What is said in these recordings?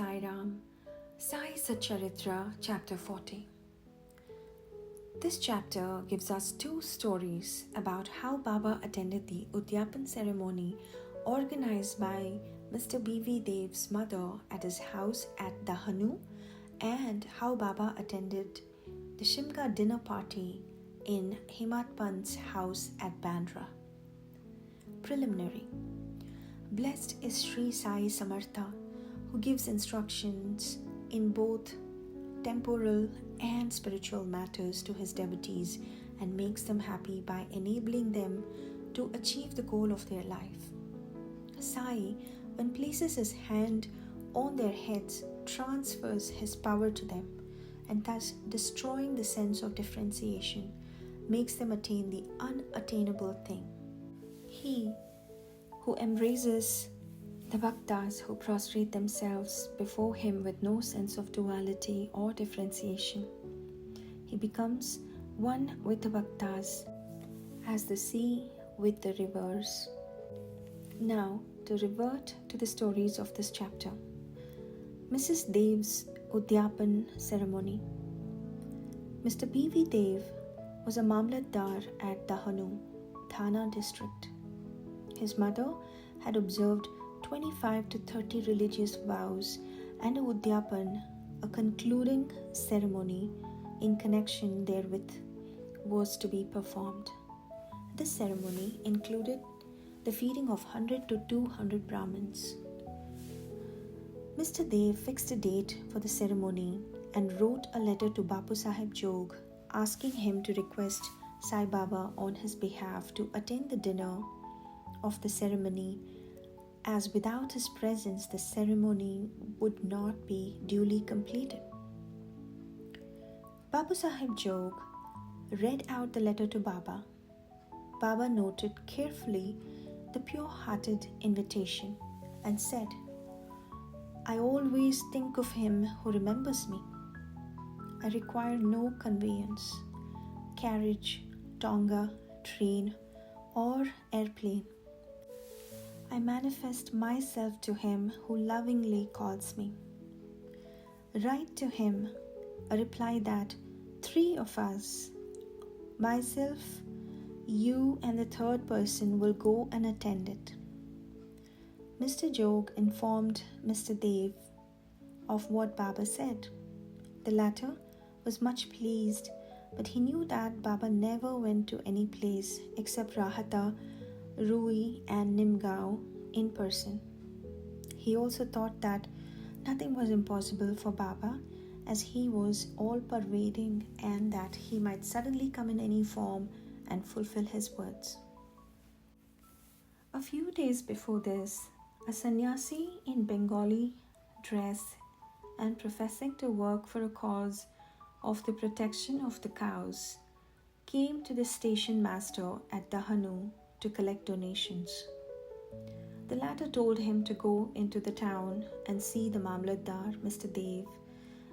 Sai Ram, Sai Satcharitra, Chapter 40. This chapter gives us two stories about how Baba attended the Udyapan ceremony organized by Mr. B.V. Dev's mother at his house at Dahanu, and how Baba attended the Shimga dinner party in Hemadpant's house at Bandra. Preliminary. Blessed is Sri Sai Samartha, who gives instructions in both temporal and spiritual matters to his devotees and makes them happy by enabling them to achieve the goal of their life. Sai, when places his hand on their heads, transfers his power to them, and thus destroying the sense of differentiation, makes them attain the unattainable thing. He who embraces the bhaktas who prostrate themselves before him with no sense of duality or differentiation, he becomes one with the bhaktas as the sea with the rivers. Now, to revert to the stories of this chapter. Mrs. Dev's Udyapan ceremony. Mr. B.V. Dev was a Mamlatdar at Dahanu, Thana district. His mother had observed 25 to 30 religious vows and a Udyapan, a concluding ceremony in connection therewith, was to be performed. This ceremony included the feeding of 100 to 200 Brahmins. Mr. Dev fixed a date for the ceremony and wrote a letter to Bapu Sahib Jog asking him to request Sai Baba on his behalf to attend the dinner of the ceremony, as without his presence the ceremony would not be duly completed. Bapu Sahib Jog read out the letter to Baba. Baba noted carefully the pure-hearted invitation and said, "I always think of him who remembers me. I require no conveyance, carriage, tonga, train, or airplane. I manifest myself to him who lovingly calls me. Write to him a reply that 3 of us, myself, you and the third person, will go and attend it." Mr. Jog informed Mr. Dev of what Baba said. The latter was much pleased, but he knew that Baba never went to any place except Rahata, Rui and Nimgao in person. He also thought that nothing was impossible for Baba, as he was all-pervading, and that he might suddenly come in any form and fulfill his words. A few days before this, a sannyasi in Bengali dress and professing to work for a cause of the protection of the cows came to the station master at Dahanu to collect donations. The latter told him to go into the town and see the Mamlatdar, Mr. Dev,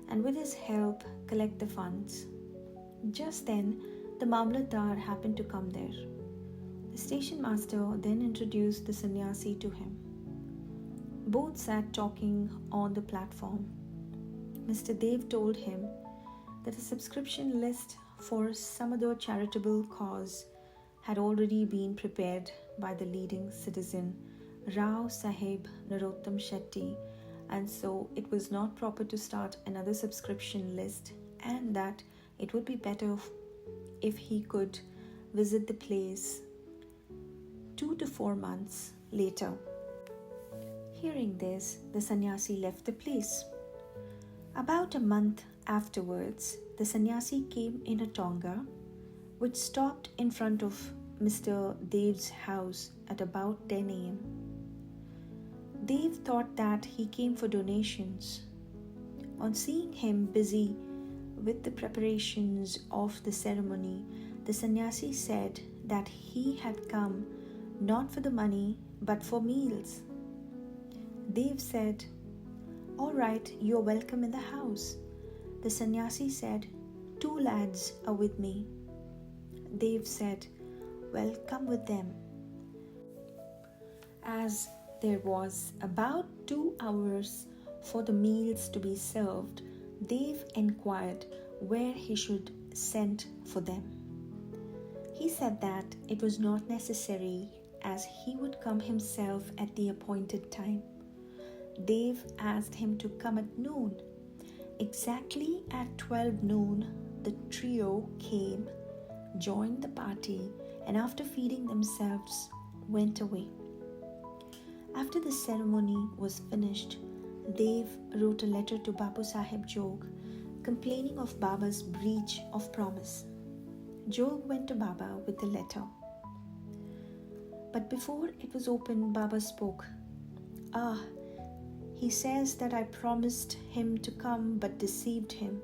and with his help collect the funds. Just then, the Mamlatdar happened to come there. The station master then introduced the sannyasi to him. Both sat talking on the platform. Mr. Dev told him that a subscription list for some other charitable cause had already been prepared by the leading citizen Rao Sahib Narottam Shetty, and so it was not proper to start another subscription list, and that it would be better if he could visit the place 2 to 4 months later. Hearing this, the sannyasi left the place. About a month afterwards, the sannyasi came in a tonga, which stopped in front of Mr. Dev's house at about 10 a.m. Dev thought that he came for donations. On seeing him busy with the preparations of the ceremony, the sannyasi said that he had come not for the money but for meals. Dev said, "All right, you're welcome in the house." The sannyasi said, "2 lads are with me." Dev said, "Well, come with them." As there was about 2 hours for the meals to be served, Dev inquired where he should send for them. He said that it was not necessary, as he would come himself at the appointed time. Dev asked him to come at noon. Exactly at 12 noon, the trio came, joined the party, and after feeding themselves, went away. After the ceremony was finished, Dev wrote a letter to Bapu Sahib Jog, complaining of Baba's breach of promise. Jog went to Baba with the letter. But before it was opened, Baba spoke. He says that I promised him to come but deceived him.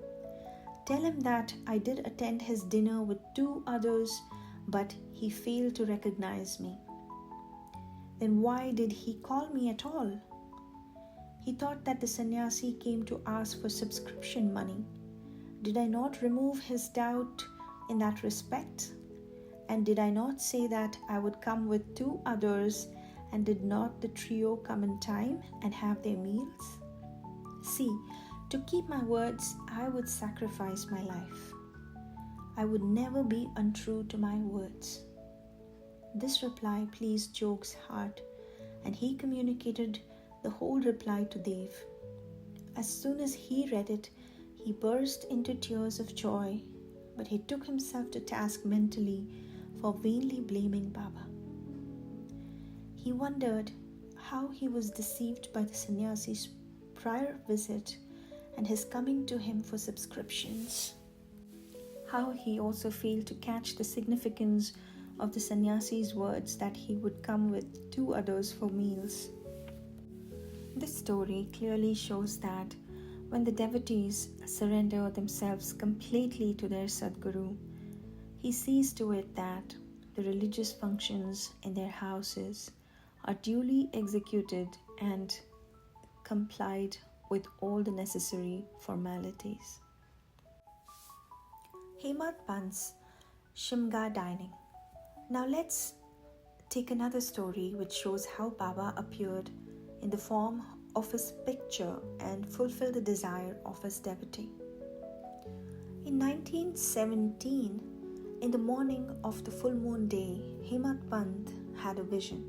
Tell him that I did attend his dinner with 2 others, but he failed to recognize me. Then why did he call me at all? He thought that the sannyasi came to ask for subscription money. Did I not remove his doubt in that respect? And did I not say that I would come with 2 others, and did not the trio come in time and have their meals? See, to keep my words, I would sacrifice my life. I would never be untrue to my words. This reply pleased Jog's heart, and he communicated the whole reply to Dev. As soon as he read it, he burst into tears of joy, but he took himself to task mentally for vainly blaming Baba. He wondered how he was deceived by the sannyasi's prior visit and his coming to him for subscriptions. How he also failed to catch the significance of the sannyasi's words that he would come with 2 others for meals. This story clearly shows that when the devotees surrender themselves completely to their Sadguru, he sees to it that the religious functions in their houses are duly executed and complied with all the necessary formalities. Hemadpant's Shimga dining. Now let's take another story which shows how Baba appeared in the form of his picture and fulfilled the desire of his devotee. In 1917, in the morning of the full moon day, Hemadpant had a vision.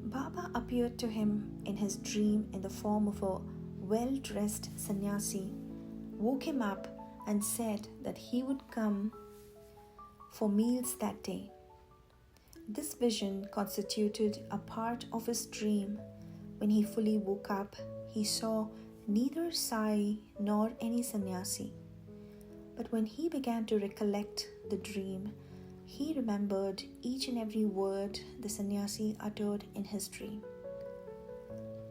Baba appeared to him in his dream in the form of a well-dressed sannyasi, woke him up and said that he would come for meals that day. This vision constituted a part of his dream. When he fully woke up, he saw neither Sai nor any sannyasi. But when he began to recollect the dream, he remembered each and every word the sannyasi uttered in his dream.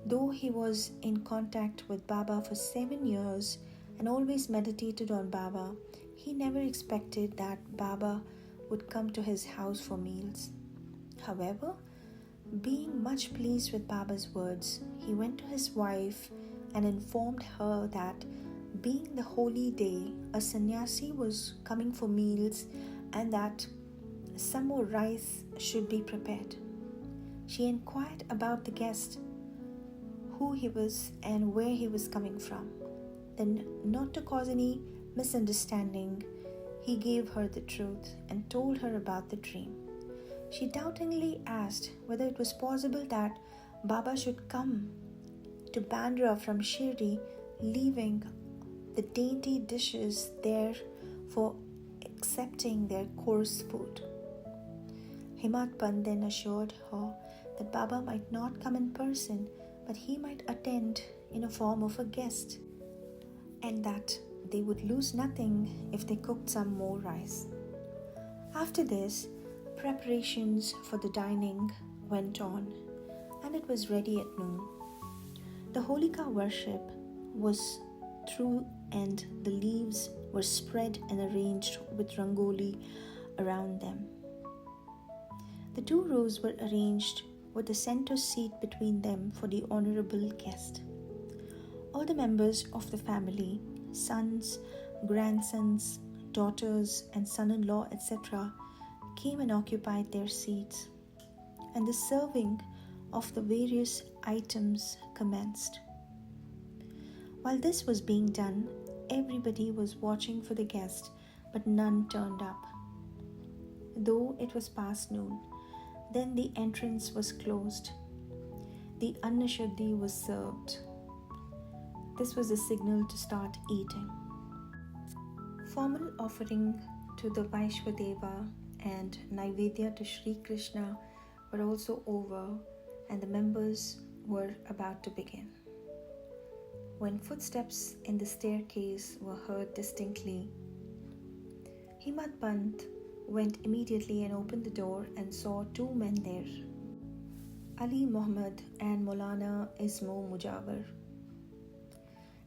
Though he was in contact with Baba for 7 years and always meditated on Baba, he never expected that Baba would come to his house for meals. However, being much pleased with Baba's words, he went to his wife and informed her that being the holy day, a sannyasi was coming for meals and that some more rice should be prepared. She inquired about the guest, who he was and where he was coming from. Then, not to cause any misunderstanding, he gave her the truth and told her about the dream. She doubtingly asked whether it was possible that Baba should come to Bandra from Shirdi, leaving the dainty dishes there for accepting their coarse food. Hemadpant then assured her that Baba might not come in person, but he might attend in a form of a guest, and that they would lose nothing if they cooked some more rice. After this, preparations for the dining went on, and it was ready at noon. The Holika worship was through, and the leaves were spread and arranged with rangoli around them. The 2 rows were arranged with the center seat between them for the honorable guest. All the members of the family, sons, grandsons, daughters, and son-in-law, etc., came and occupied their seats, and the serving of the various items commenced. While this was being done, everybody was watching for the guest, but none turned up. Though it was past noon, then the entrance was closed. The annashuddhi was served. This was a signal to start eating. Formal offering to the Vaishwadeva and Naivedya to Sri Krishna were also over, and the members were about to begin, when footsteps in the staircase were heard distinctly. Hemadpant went immediately and opened the door and saw two men there, Ali Muhammad and Maulana Ismo Mujawar.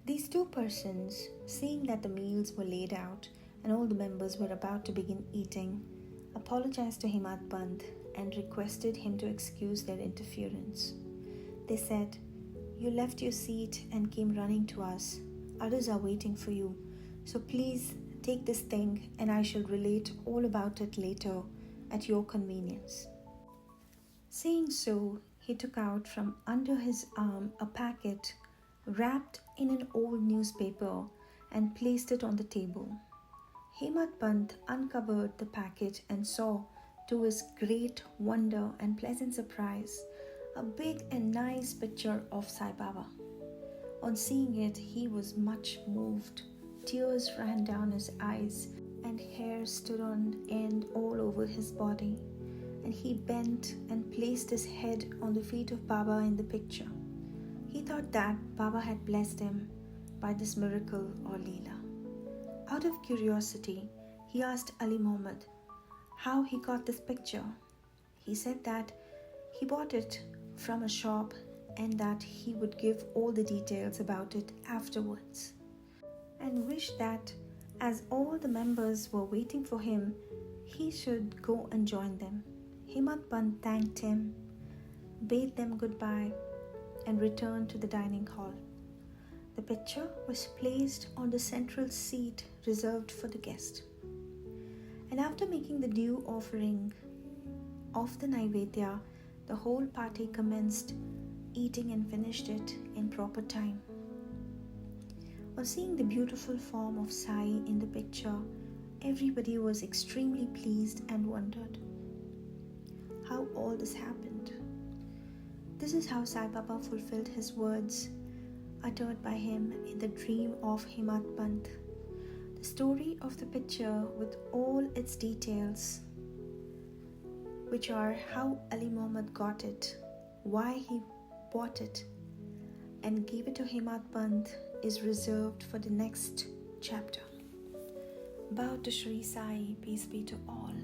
These two persons, seeing that the meals were laid out and all the members were about to begin eating, apologized to Hemadpant and requested him to excuse their interference. They said, "You left your seat and came running to us. Others are waiting for you. So please take this thing and I shall relate all about it later at your convenience." Saying so, he took out from under his arm a packet wrapped in an old newspaper and placed it on the table. Hemadpant uncovered the packet and saw, to his great wonder and pleasant surprise, a big and nice picture of Sai Baba. On seeing it, he was much moved. Tears ran down his eyes and hair stood on end all over his body, and he bent and placed his head on the feet of Baba in the picture. He thought that Baba had blessed him by this miracle or Leela. Out of curiosity, he asked Ali Muhammad how he got this picture. He said that he bought it from a shop and that he would give all the details about it afterwards, and wished that as all the members were waiting for him, he should go and join them. Hemadpant thanked him, bade them goodbye, and returned to the dining hall. The picture was placed on the central seat reserved for the guest. And after making the due offering of the Naivedya, the whole party commenced eating and finished it in proper time. On seeing the beautiful form of Sai in the picture, everybody was extremely pleased and wondered how all this happened. This is how Sai Baba fulfilled his words uttered by him in the dream of Hemadpant. The story of the picture with all its details, which are how Ali Muhammad got it, why he bought it, and gave it to Hemadpant, is reserved for the next chapter. Bow to Sri Sai, peace be to all.